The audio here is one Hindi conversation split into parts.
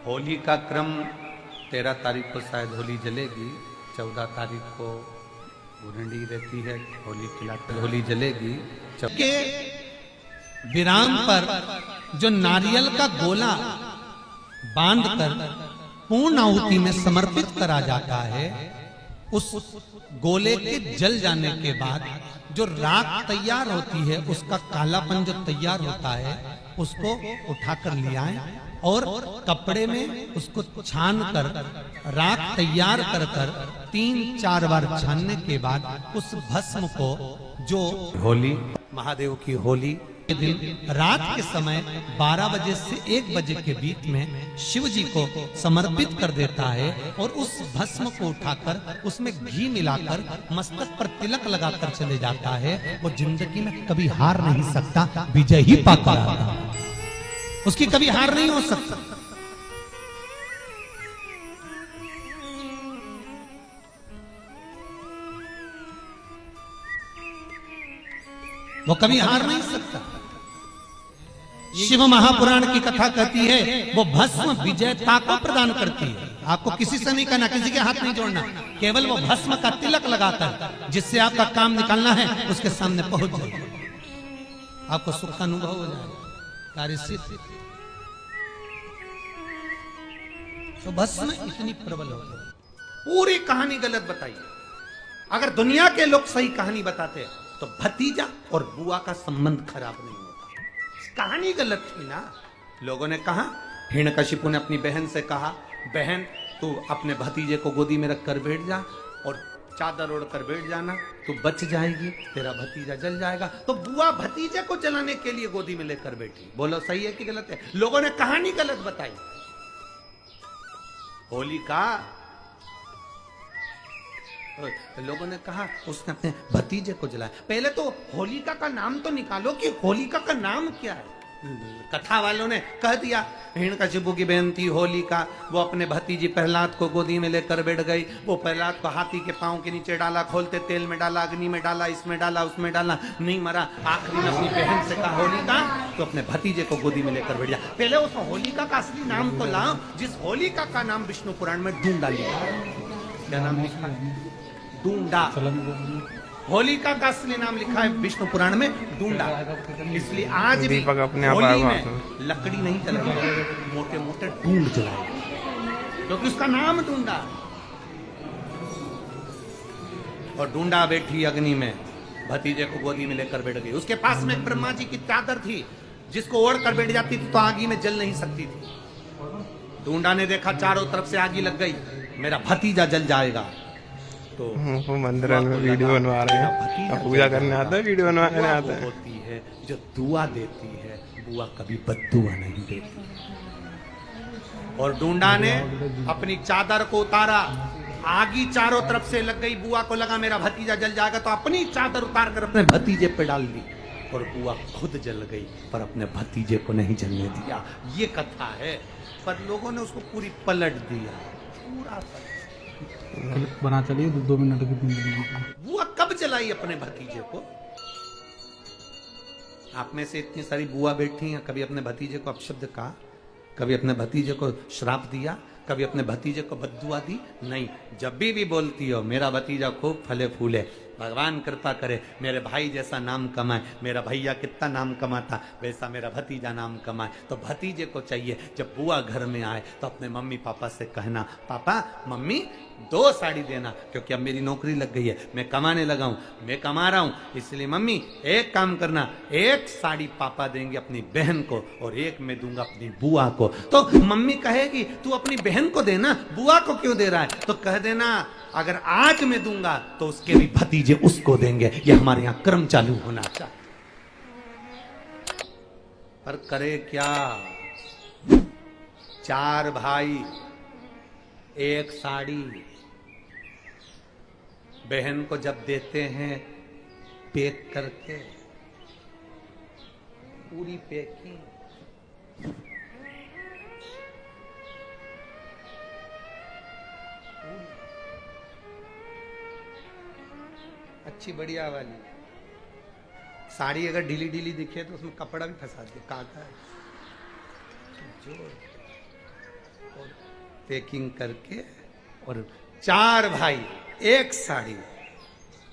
होली का क्रम 13 तारीख को शायद होली जलेगी, 14 तारीख को गुरंडी रहती है, होली खिलाते होली जलेगी। के विराम पर जो नारियल का गोला बांधकर पूर्ण आहुति में समर्पित करा जाता है, उस गोले के जल जाने के बाद जो राख तैयार होती है, उसका कालापन जो तैयार होता है, उसको उठाकर ले आए और कपड़े में उसको छान कर राख तैयार कर 3-4 बार छानने के बाद उस भस्म को जो होली महादेव की होली के दिन रात के समय 12 बजे से 1 बजे के बीच में शिव जी को समर्पित कर देता है और उस भस्म को उठाकर उसमें घी मिलाकर मस्तक पर तिलक लगाकर चले जाता है। वो जिंदगी में कभी हार नहीं सकता, विजय ही पाता है, उसकी कभी हार नहीं हो सकता। वो कभी हार नहीं सकता। शिव महापुराण की कथा कहती है वो भस्म विजयता को प्रदान करती है। आपको किसी से नहीं करना, किसी के हाथ नहीं जोड़ना, केवल वो भस्म का तिलक लगाकर जिससे आपका काम निकालना है उसके सामने पहुंच जाए, आपको सुख का अनुभव हो जाए, कार्य सिद्ध। तो भस्म इतनी प्रबल हो गई। पूरी कहानी गलत बताई। अगर दुनिया के लोग सही कहानी बताते तो भतीजा और बुआ का संबंध खराब नहीं होता। कहानी गलत थी ना। लोगों ने कहा, हिरण्यकशिपु ने अपनी बहन से कहा, बहन तू अपने भतीजे को गोदी में रख कर बैठ जा और चादर ओढ़ कर बैठ जाना, तू बच जाएगी, तेरा भतीजा जल जाएगा। तो बुआ भतीजे को जलाने के लिए गोदी में लेकर बैठी। बोलो सही है कि गलत है? लोगों ने कहानी गलत बताई। होलिका, लोगों ने कहा उसने अपने भतीजे को जलाया। पहले तो होलिका का नाम तो निकालो कि होलिका का नाम क्या है। कथा वालों ने कह दिया हिरण्यकशिपु की बहन थी होलिका, वो अपने भतीजी प्रहलाद को गोदी में लेकर बैठ गई। वो प्रहलाद को हाथी के पांव के नीचे डाला, खोलते तेल में डाला, अग्नि में डाला, इसमें डाला, उसमें डाला, नहीं मरा। आखिरी में अपनी बहन से कहा होलिका तो अपने भतीजे को गोदी में लेकर बैठ गया। पहले उस होलिका का असली नाम तो लाओ, जिस होलिका का नाम विष्णु पुराण में ढूंढा लिखा है। क्या नाम लिखा है? ढूंढा। होलिका का असली नाम लिखा है विष्णु पुराण में ढूंढा। इसलिए आज भी होली में लकड़ी नहीं जलाएंगे, मोटे मोटे ढूंढ जलाएंगे, क्योंकि उसका नाम ढूंढा। और ढूंढा बैठी अग्नि में, भतीजे को गोदी में लेकर बैठ गई। उसके पास में ब्रह्मा जी की चादर थी, जिसको ओढ़ कर बैठ जाती थी तो आगी में जल नहीं सकती थी। ढूंढा ने देखा चारों तरफ से आगी लग गई, मेरा भतीजा जल जाएगा। तो मंदिर में वीडियो बनवा रहे हैं, पूजा करने आता है, वीडियो बनवाने आता है। होती है जो दुआ देती है, बुआ कभी बद्दुआ नहीं देती। और ढूंढा ने अपनी चादर को उतारा, आगी चारों तरफ से लग गई। बुआ को लगा मेरा भतीजा जल जाएगा, तो अपनी चादर उतार कर अपने भतीजे पे डाल दी और बुआ खुद जल गई, पर अपने भतीजे को नहीं जलने दिया। ये कथा है, पर लोगों ने उसको पूरी पलट दिया, पूरा बना चलिए 2 मिनट की 3 मिनट। बुआ कब जलाई अपने भतीजे को? आप में से इतनी सारी बुआ बैठी हैं, कभी अपने भतीजे को अपशब्द कहा? कभी अपने भतीजे को श्राप दिया? कभी अपने भतीजे को बद्दुआ दी? नहीं। जब भी बोलती हो मेरा भतीजा खूब फले फूले, भगवान कृपा करे मेरे भाई जैसा नाम कमाए, मेरा भैया कितना नाम कमाता वैसा मेरा भतीजा नाम कमाए, तो भतीजे को चाहिए जब बुआ घर में आए तो अपने मम्मी पापा से कहना, पापा मम्मी 2 साड़ी देना, क्योंकि अब मेरी नौकरी लग गई है, मैं कमाने लगा हूं, मैं कमा रहा हूं, इसलिए मम्मी एक काम करना, 1 साड़ी पापा देंगे अपनी बहन को और 1 मैं दूंगा अपनी बुआ को। तो मम्मी कहेगी तू अपनी बहन को देना, बुआ को क्यों दे रहा है? तो कह देना अगर आज मैं दूंगा तो उसके भी भतीजे उसको देंगे। ये हमारे यहां क्रम चालू होना चाहिए। पर करे क्या? 4 भाई 1 साड़ी बहन को जब देते हैं पैक करके, पूरी पैकिंग, अच्छी बढ़िया वाली साड़ी। अगर ढीली ढीली दिखे तो उसमें कपड़ा भी फंसा दे, काटा है जो। पैकिंग करके, और 4 भाई एक साड़ी,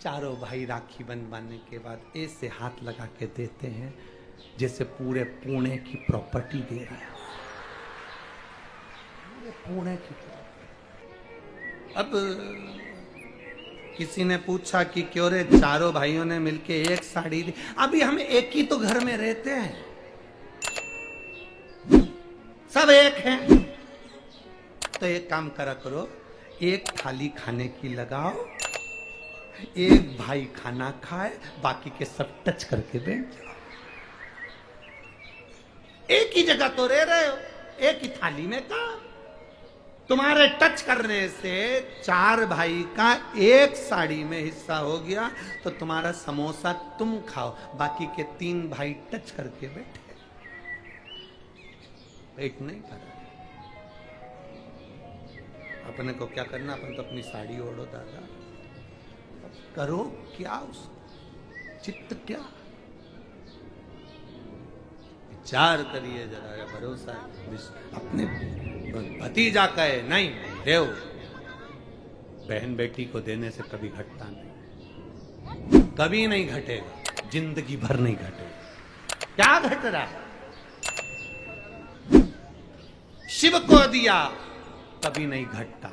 चारों भाई राखी बंधवाने के बाद ऐसे हाथ लगा के देते हैं जैसे पूरे पुणे की प्रॉपर्टी दे रहे हैं, पूरे पुणे की। अब किसी ने पूछा कि क्यों रे चारों भाइयों ने मिलके एक साड़ी दी? अभी हम एक ही तो घर में रहते हैं, सब एक हैं। तो एक काम करा करो, एक थाली खाने की लगाओ, एक भाई खाना खाए, बाकी के सब टच करके बैठ जाओ। एक ही जगह तो रह रहे हो, एक ही थाली में काम। तुम्हारे टच करने से 4 भाई का एक साड़ी में हिस्सा हो गया, तो तुम्हारा समोसा तुम खाओ, बाकी के 3 भाई टच करके बैठे। वेट नहीं कर रहे। अपने को क्या करना, अपन तो अपनी साड़ी ओढ़ो दादा, करो क्या उसको, चित्त क्या, विचार करिए जरा, या भरोसा अपने भतीजा कहे नहीं देव, बहन बेटी को देने से कभी घटता नहीं, कभी नहीं घटेगा, जिंदगी भर नहीं घटेगा। क्या घट रहा है? शिव को दिया कभी नहीं घटता,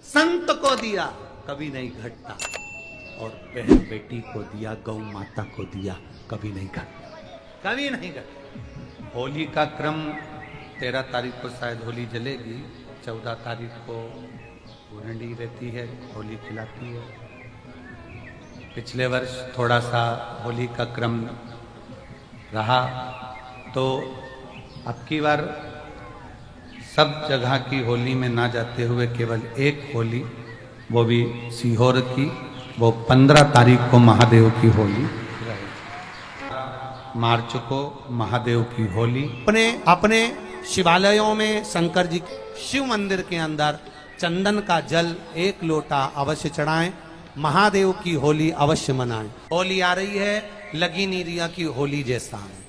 संत को दिया कभी नहीं घटता, और बहन बेटी को दिया, गौ माता को दिया, कभी नहीं घटता, कभी नहीं घटता। होली का क्रम 13 तारीख को शायद होली जलेगी, 14 तारीख को गुरंडी रहती है, होली खिलाती है। पिछले वर्ष थोड़ा सा होली का क्रम रहा, तो अब की बार सब जगह की होली में ना जाते हुए केवल एक होली, वो भी सीहोर की, वो 15 तारीख को महादेव की होली, मार्च को महादेव की होली। अपने शिवालयों में शंकर जी शिव मंदिर के अंदर चंदन का जल 1 लोटा अवश्य चढ़ाएं, महादेव की होली अवश्य मनाएं। होली आ रही है, लगी नहीं रिया की होली जैसा है।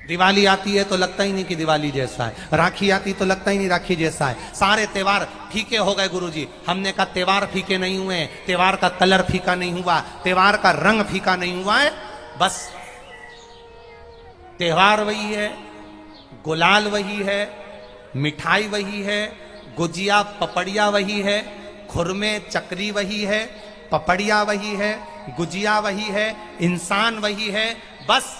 दिवाली आती है तो लगता ही नहीं कि दिवाली जैसा है, राखी आती तो लगता ही नहीं राखी जैसा है। सारे त्योहार फीके हो गए गुरुजी। हमने कहा त्योहार फीके नहीं हुए, त्योहार का कलर फीका नहीं हुआ, त्योहार का रंग फीका नहीं हुआ है, बस त्योहार वही है, गुलाल वही है, मिठाई वही है, गुजिया पपड़िया वही है, खुरमे चकरी वही है, पपड़िया वही है, गुजिया वही है, इंसान वही है। बस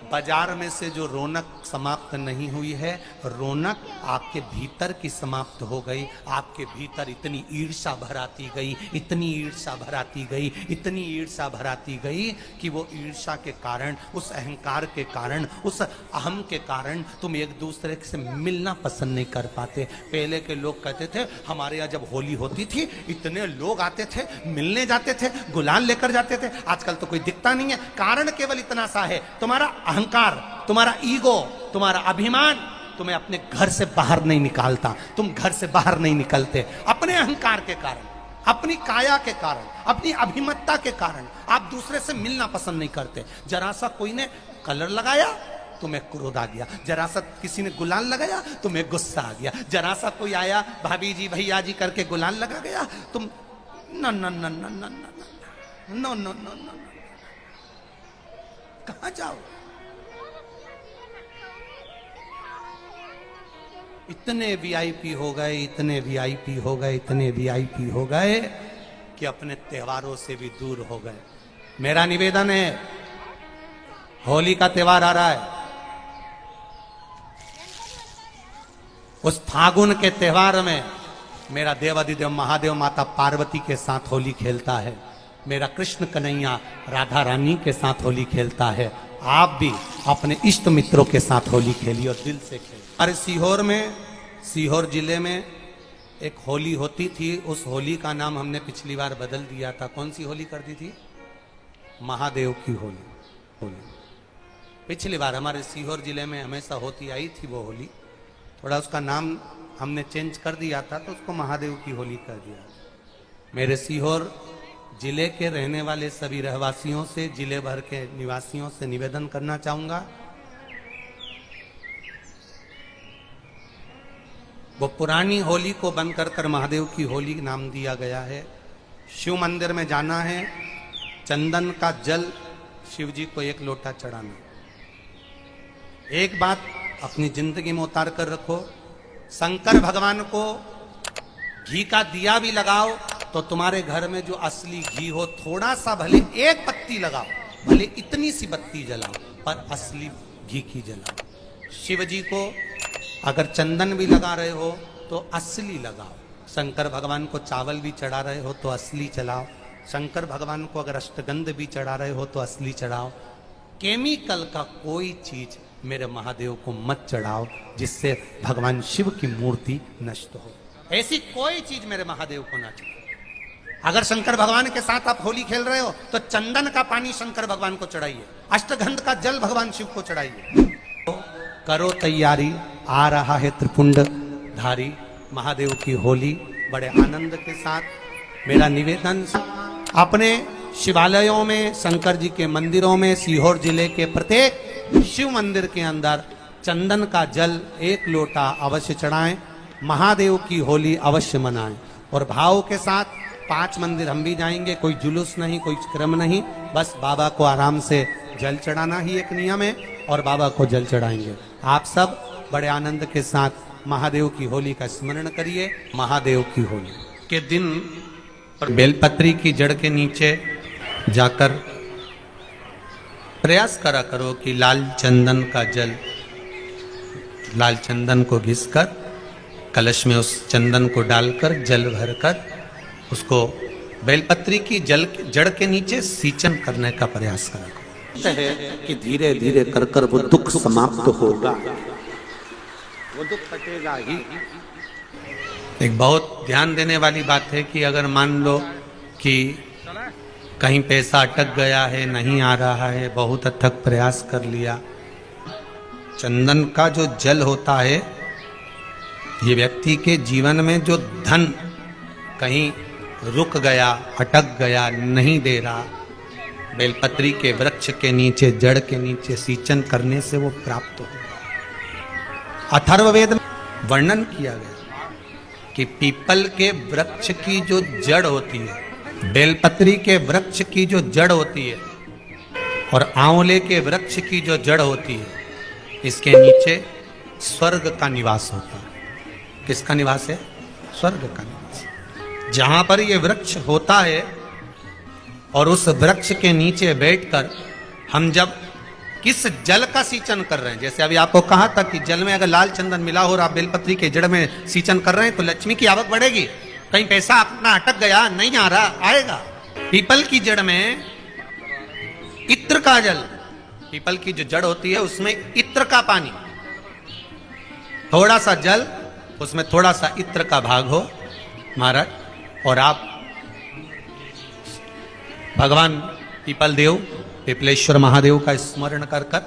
बाजार में से जो रौनक समाप्त नहीं हुई है, रौनक आपके भीतर की समाप्त हो गई। आपके भीतर इतनी ईर्ष्या भराती गई, इतनी ईर्ष्या भराती गई, इतनी ईर्ष्या भराती गई कि वो ईर्ष्या के कारण, उस अहंकार के कारण, उस अहम के कारण तुम एक दूसरे से मिलना पसंद नहीं कर पाते। पहले के लोग कहते थे हमारे यहाँ जब होली होती थी इतने लोग आते थे, मिलने जाते थे, गुलाल लेकर जाते थे। आजकल तो कोई दिखता नहीं है। कारण केवल इतना सा है, तुम्हारा अहंकार, तुम्हारा ईगो, तुम्हारा अभिमान तुम्हें अपने घर से बाहर नहीं निकालता। तुम घर से बाहर नहीं निकलते अपने अहंकार के कारण, अपनी काया के कारण, अपनी अभिमत्ता के कारण। आप दूसरे से मिलना पसंद नहीं करते। जरा सा कोई ने कलर लगाया तुम्हें क्रोध आ गया, जरा सा किसी ने गुलाल लगाया तुम्हें गुस्सा आ गया, जरा सा कोई आया भाभी जी भैया जी करके गुलाल लगा गया, तुम न न न न न न न न न कहां जाओ? इतने वीआईपी हो गए, इतने वीआईपी हो गए, इतने वीआईपी हो गए कि अपने त्योहारों से भी दूर हो गए। मेरा निवेदन है, होली का त्योहार आ रहा है, उस फागुन के त्योहार में मेरा देवाधिदेव महादेव माता पार्वती के साथ होली खेलता है, मेरा कृष्ण कन्हैया राधा रानी के साथ होली खेलता है। आप भी अपने इष्ट मित्रों के साथ होली खेलिए और दिल से खेलिए। अरे सीहोर में, सीहोर जिले में एक होली होती थी, उस होली का नाम हमने पिछली बार बदल दिया था। कौन सी होली कर दी थी? महादेव की होली। पिछली बार हमारे सीहोर जिले में हमेशा होती आई थी वो होली, थोड़ा उसका नाम हमने चेंज कर दिया था तो उसको महादेव की होली कर दिया। मेरे सीहोर जिले के रहने वाले सभी रहवासियों से, जिले भर के निवासियों से निवेदन करना चाहूंगा, वो पुरानी होली को बंद कर महादेव की होली नाम दिया गया है। शिव मंदिर में जाना है, चंदन का जल शिव जी को 1 लोटा चढ़ाना। एक बात अपनी जिंदगी में उतार कर रखो, शंकर भगवान को घी का दिया भी लगाओ तो तुम्हारे घर में जो असली घी हो, थोड़ा सा भले 1 पत्ती लगाओ, भले इतनी सी बत्ती जलाओ, पर असली घी की जलाओ। शिव जी को अगर चंदन भी लगा रहे हो तो असली लगाओ। शंकर भगवान को चावल भी चढ़ा रहे हो तो असली चढ़ाओ। शंकर भगवान को अगर अष्टगंध भी चढ़ा रहे हो तो असली चढ़ाओ। केमिकल का कोई चीज मेरे महादेव को मत चढ़ाओ जिससे भगवान शिव की मूर्ति नष्ट हो। ऐसी कोई चीज मेरे महादेव को ना चढ़ाओ। अगर शंकर भगवान के साथ आप होली खेल रहे हो तो चंदन का पानी शंकर भगवान को चढ़ाइए, अष्टगंध का जल भगवान शिव को चढ़ाइए। तो करो तैयारी, आ रहा है त्रिपुंडधारी महादेव की होली। बड़े आनंद के साथ मेरा निवेदन, अपने शिवालयों में, शंकर जी के मंदिरों में, सीहोर जिले के प्रत्येक शिव मंदिर के अंदर चंदन का जल 1 लोटा अवश्य चढ़ाएं। महादेव की होली अवश्य मनाएं। और भाव के साथ 5 मंदिर हम भी जाएंगे, कोई जुलूस नहीं, कोई क्रम नहीं, बस बाबा को आराम से जल चढ़ाना ही एक नियम है और बाबा को जल चढ़ाएंगे। आप सब बड़े आनंद के साथ महादेव की होली का स्मरण करिए। महादेव की होली के दिन बेलपत्री की जड़ के नीचे जाकर प्रयास करा करो कि लाल चंदन का जल, लाल चंदन को घिसकर कलश में उस चंदन को डालकर जल भरकर उसको बेलपत्री की जड़ के नीचे सींचन करने का प्रयास करा है कि धीरे धीरे कर वो दुख समाप्त होगा, वो दुख कटेगा ही। एक बहुत ध्यान देने वाली बात है कि अगर मान लो कि कहीं पैसा अटक गया है, नहीं आ रहा है, बहुत अथक प्रयास कर लिया, चंदन का जो जल होता है ये व्यक्ति के जीवन में जो धन कहीं रुक गया, अटक गया, नहीं दे रहा, बेलपत्री के वृक्ष के नीचे, जड़ के नीचे सींचन करने से वो प्राप्त हो। अथर्ववेद में वर्णन किया गया कि पीपल के वृक्ष की जो जड़ होती है, बेलपत्री के वृक्ष की जो जड़ होती है और आंवले के वृक्ष की जो जड़ होती है, इसके नीचे स्वर्ग का निवास होता है। किसका निवास है? स्वर्ग का निवास। जहां पर ये वृक्ष होता है और उस वृक्ष के नीचे बैठकर हम जब किस जल का सींचन कर रहे हैं, जैसे अभी आपको कहा था कि जल में अगर लाल चंदन मिला हो और आप बेलपत्री के जड़ में सींचन कर रहे हैं तो लक्ष्मी की आवक बढ़ेगी। कहीं पैसा अपना अटक गया, नहीं आ रहा, आएगा। पीपल की जड़ में इत्र का जल, पीपल की जो जड़ होती है उसमें इत्र का पानी, थोड़ा सा जल, उसमें थोड़ा सा इत्र का भाग हो महाराज, और आप भगवान पीपल देव, पिपलेश्वर महादेव का स्मरण कर कर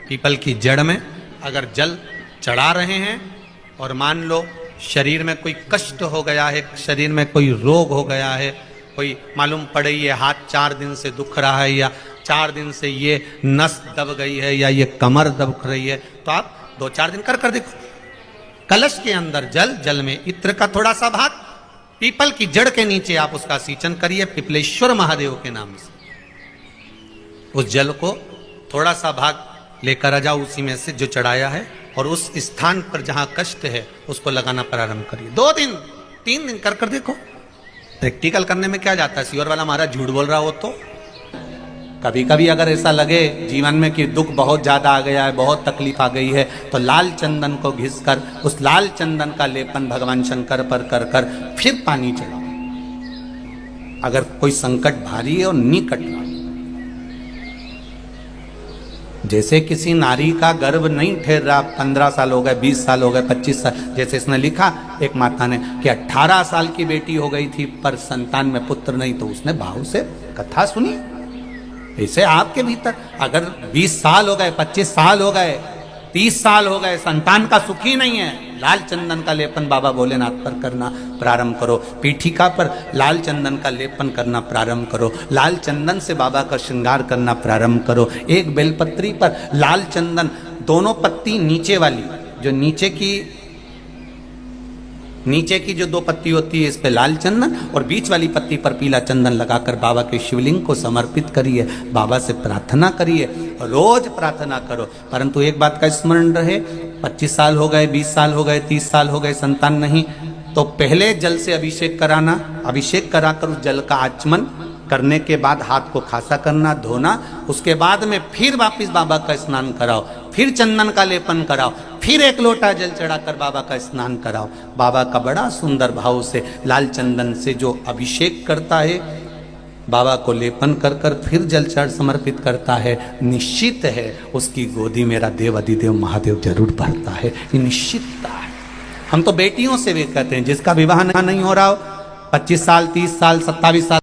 पीपल की जड़ में अगर जल चढ़ा रहे हैं और मान लो शरीर में कोई कष्ट हो गया है, शरीर में कोई रोग हो गया है, कोई मालूम पड़े ये हाथ 4 दिन से दुख रहा है या 4 दिन से ये नस दब गई है या ये कमर दब रही है, तो आप 2-4 दिन कर देखो। कलश के अंदर जल, जल में इत्र का थोड़ा सा भाग, पीपल की जड़ के नीचे आप उसका सींचन करिए पिपलेश्वर महादेव के नाम से। उस जल को थोड़ा सा भाग लेकर आ जाओ उसी में से जो चढ़ाया है, और उस स्थान पर जहां कष्ट है उसको लगाना प्रारंभ करिए। 2 दिन 3 दिन कर देखो। प्रैक्टिकल करने में क्या जाता है? सीवर वाला महाराज झूठ बोल रहा हो तो कभी कभी अगर ऐसा लगे जीवन में कि दुख बहुत ज्यादा आ गया है, बहुत तकलीफ आ गई है, तो लाल चंदन को घिसकर उस लाल चंदन का लेपन भगवान शंकर पर कर कर फिर पानी चढ़ाओ। अगर कोई संकट भारी है और निकट रहा, जैसे किसी नारी का गर्भ नहीं ठहर रहा, 15 साल हो गए, 20 साल हो गए, 25 साल, जैसे इसने लिखा एक माता ने कि 18 साल की बेटी हो गई थी पर संतान में पुत्र नहीं, तो उसने भाव से कथा सुनी। ऐसे आपके भीतर अगर 20 साल हो गए, 25 साल हो गए, 30 साल हो गए, संतान का सुख ही नहीं है, लाल चंदन का लेपन बाबा भोलेनाथ पर करना प्रारंभ करो। पीठिका पर लाल चंदन का लेपन करना प्रारंभ करो। लाल चंदन से बाबा का श्रृंगार करना प्रारंभ करो। एक बेलपत्री पर लाल चंदन, दोनों पत्ती नीचे वाली, जो नीचे की नीचे की जो 2 पत्ती होती है इस पे लाल चंदन और बीच वाली पत्ती पर पीला चंदन लगाकर बाबा के शिवलिंग को समर्पित करिए, बाबा से प्रार्थना करिए, रोज प्रार्थना करो। परंतु एक बात का स्मरण रहे, 25 साल हो गए, 20 साल हो गए, 30 साल हो गए, संतान नहीं, तो पहले जल से अभिषेक कराना, अभिषेक कराकर उस जल का आचमन करने के बाद हाथ को खासा करना, धोना, उसके बाद में फिर वापिस बाबा का स्नान कराओ, फिर चंदन का लेपन कराओ, फिर 1 लोटा जल चढ़ाकर बाबा का स्नान कराओ। बाबा का बड़ा सुंदर भाव से लाल चंदन से जो अभिषेक करता है, बाबा को लेपन कर कर फिर जल चढ़ समर्पित करता है, निश्चित है उसकी गोदी मेरा देव अधिदेव महादेव जरूर भरता है, ये निश्चितता है। हम तो बेटियों से भी कहते हैं जिसका विवाह नहीं हो रहा हो, 25 साल, 30 साल, 27 साल